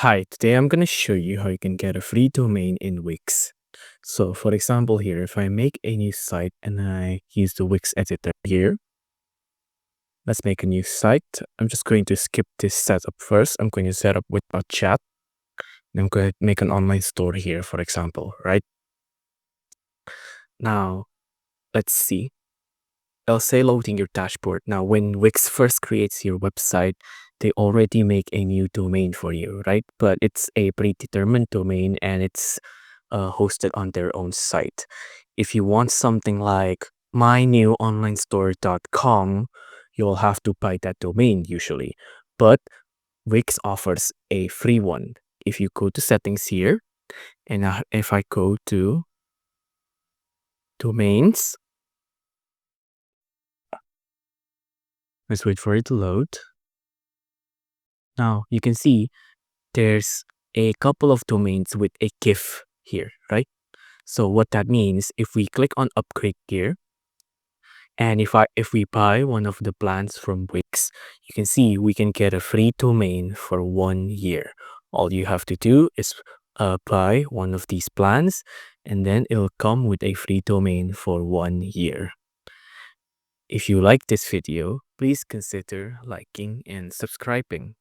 Hi, today I'm going to show you how you can get a free domain in Wix. So for example here, if I make a new site and I use the Wix editor here, let's make a new site. I'm just going to skip this setup first. I'm going to set up with a chat. And I'm going to make an online store here, for example, right? Now, let's see. I'll say loading your dashboard. Now, when Wix first creates your website, they already make a new domain for you, right? But it's a predetermined domain and it's hosted on their own site. If you want something like mynewonlinestore.com, you'll have to buy that domain usually. But Wix offers a free one. If you go to settings here, and if I go to domains, let's wait for it to load. Now you can see there's a couple of domains with a GIF here, right? So what that means, if we click on upgrade here, and if we buy one of the plans from Wix, you can see we can get a free domain for 1 year. All you have to do is buy one of these plans, and then it'll come with a free domain for 1 year. If you like this video, please consider liking and subscribing.